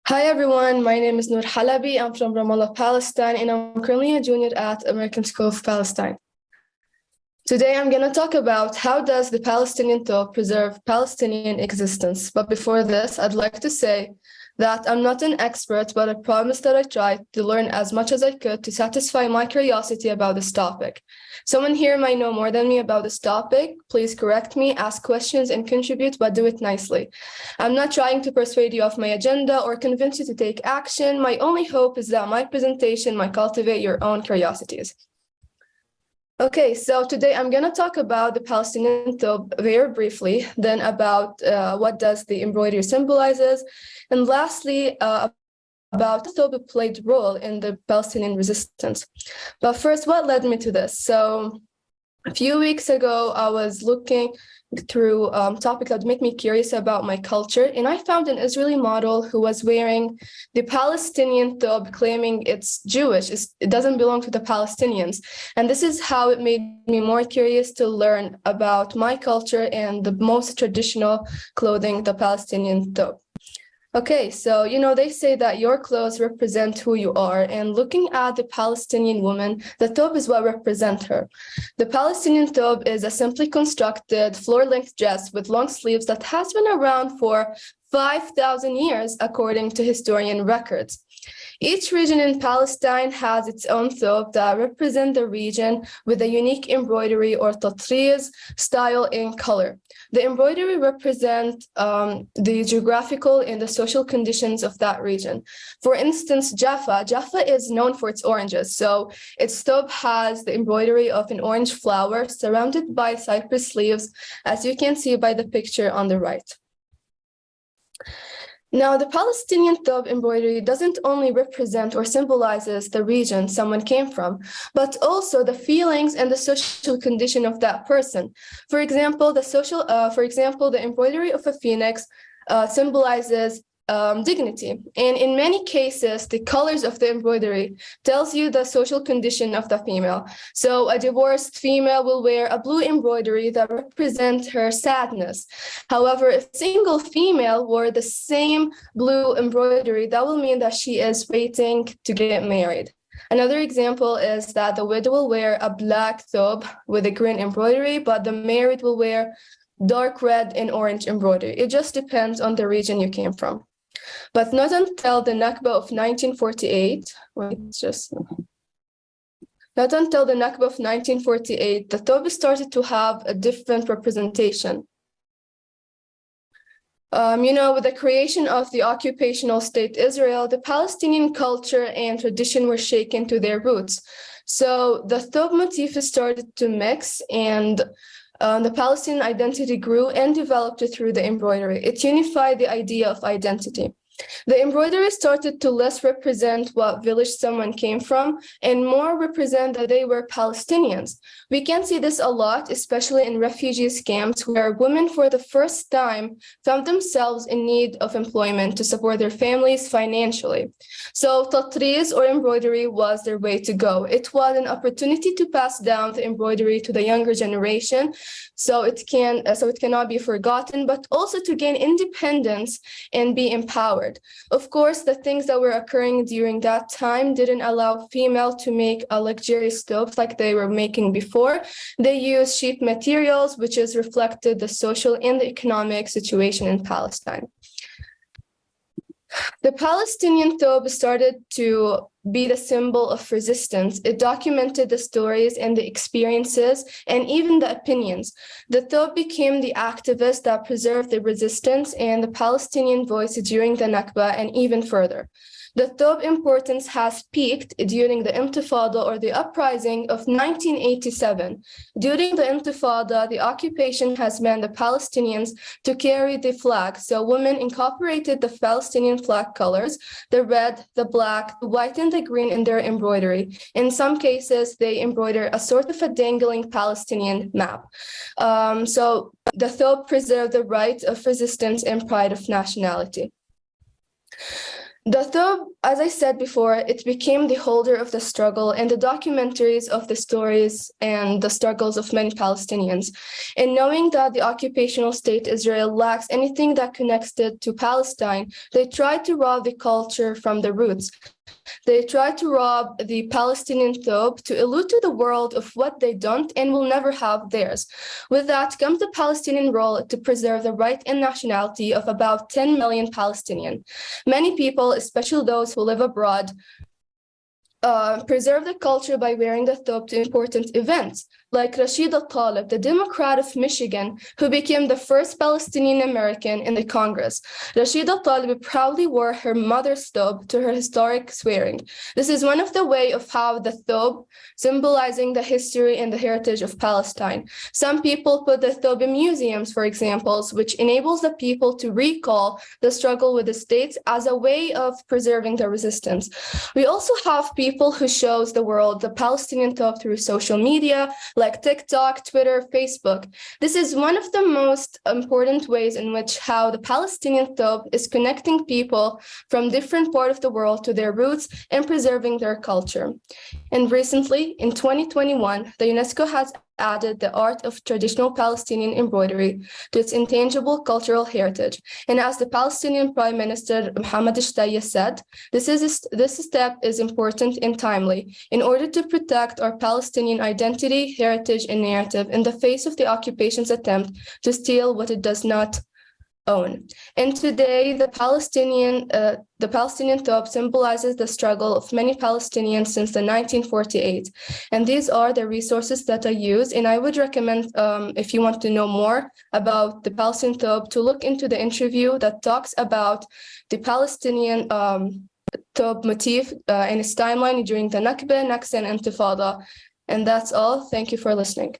Hi everyone, my name is Nour Halabe. I'm from Ramallah, Palestine, and I'm currently a junior at American School of Palestine. Today I'm going to talk about how does the Palestinian Thobe preserve Palestinian existence. But before this, I'd like to say that I'm not an expert, but I promise that I tried to learn as much as I could to satisfy my curiosity about this topic. Someone here might know more than me about this topic. Please correct me, ask questions, and contribute, but do it nicely. I'm not trying to persuade you of my agenda or convince you to take action. My only hope is that my presentation might cultivate your own curiosities. Okay, so today I'm going to talk about the Palestinian Thobe very briefly, then about what does the embroidery symbolizes, and lastly, about how Thobe played a role in the Palestinian resistance. But first, what led me to this? So a few weeks ago, I was looking through topics that make me curious about my culture, and I found an Israeli model who was wearing the Palestinian thobe, claiming it's Jewish. It doesn't belong to the Palestinians. And this is how it made me more curious to learn about my culture and the most traditional clothing, the Palestinian thobe. Okay, so, they say that your clothes represent who you are, and looking at the Palestinian woman, the thobe is what represents her. The Palestinian thobe is a simply constructed floor-length dress with long sleeves that has been around for 5,000 years, according to historian records. Each region in Palestine has its own thobe that represent the region with a unique embroidery or tatriz style and color. The embroidery represent the geographical and the social conditions of that region. For instance, Jaffa is known for its oranges. So its thobe has the embroidery of an orange flower surrounded by cypress leaves, as you can see by the picture on the right. Now, the Palestinian thobe embroidery doesn't only represent or symbolizes the region someone came from, but also the feelings and the social condition of that person. For example, the embroidery of a phoenix symbolizes dignity. And in many cases, the colors of the embroidery tells you the social condition of the female. So a divorced female will wear a blue embroidery that represents her sadness. However, if a single female wore the same blue embroidery, that will mean that she is waiting to get married. Another example is that the widow will wear a black thobe with a green embroidery, but the married will wear dark red and orange embroidery. It just depends on the region you came from. But not until the Nakba of 1948, the thobe started to have a different representation. With the creation of the occupational state Israel, the Palestinian culture and tradition were shaken to their roots. So the thobe motif started to mix, and the Palestinian identity grew and developed through the embroidery. It unified the idea of identity. The embroidery started to less represent what village someone came from and more represent that they were Palestinians. We can see this a lot, especially in refugee camps, where women for the first time found themselves in need of employment to support their families financially. So tatriz or embroidery was their way to go. It was an opportunity to pass down the embroidery to the younger generation, so it cannot be forgotten, but also to gain independence and be empowered. Of course, the things that were occurring during that time didn't allow female to make a luxurious thobes like they were making before. They used cheap materials, which is reflected the social and the economic situation in Palestine. The Palestinian thobe started to be the symbol of resistance. It documented the stories and the experiences and even the opinions. The thobe became the activist that preserved the resistance and the Palestinian voice during the Nakba and even further. The thobe importance has peaked during the Intifada or the uprising of 1987. During the Intifada, the occupation has meant the Palestinians to carry the flag. So women incorporated the Palestinian flag colors, the red, the black, the white, and the green in their embroidery. In some cases, they embroider a sort of a dangling Palestinian map. So the thobe preserved the right of resistance and pride of nationality. The Thobe, as I said before, it became the holder of the struggle and the documentaries of the stories and the struggles of many Palestinians. And knowing that the occupational state Israel lacks anything that connects it to Palestine, they tried to rob the culture from the roots. They try to rob the Palestinian Thobe to allude to the world of what they don't and will never have theirs. With that comes the Palestinian role to preserve the right and nationality of about 10 million Palestinians. Many people, especially those who live abroad, preserve the culture by wearing the thobe to important events, like Rashida Tlaib, the Democrat of Michigan, who became the first Palestinian American in the Congress. Rashida Tlaib proudly wore her mother's thobe to her historic swearing. This is one of the way of how the thobe, symbolizing the history and the heritage of Palestine. Some people put the thobe in museums, for examples, which enables the people to recall the struggle with the states as a way of preserving the resistance. We also have people who shows the world the Palestinian Thobe through social media, like TikTok, Twitter, Facebook. This is one of the most important ways in which how the Palestinian Thobe is connecting people from different parts of the world to their roots and preserving their culture. And recently, in 2021, the UNESCO has added the art of traditional Palestinian embroidery to its intangible cultural heritage. And as the Palestinian Prime Minister Mohammed Shtaya said, this step is important and timely in order to protect our Palestinian identity, heritage, and narrative in the face of the occupation's attempt to steal what it does not own. And today, the Palestinian Thobe symbolizes the struggle of many Palestinians since the 1948. And these are the resources that I use. And I would recommend, if you want to know more about the Palestinian Thobe, to look into the interview that talks about the Palestinian Thobe motif and its timeline during the Nakba, Naksa, and Intifada. And that's all. Thank you for listening.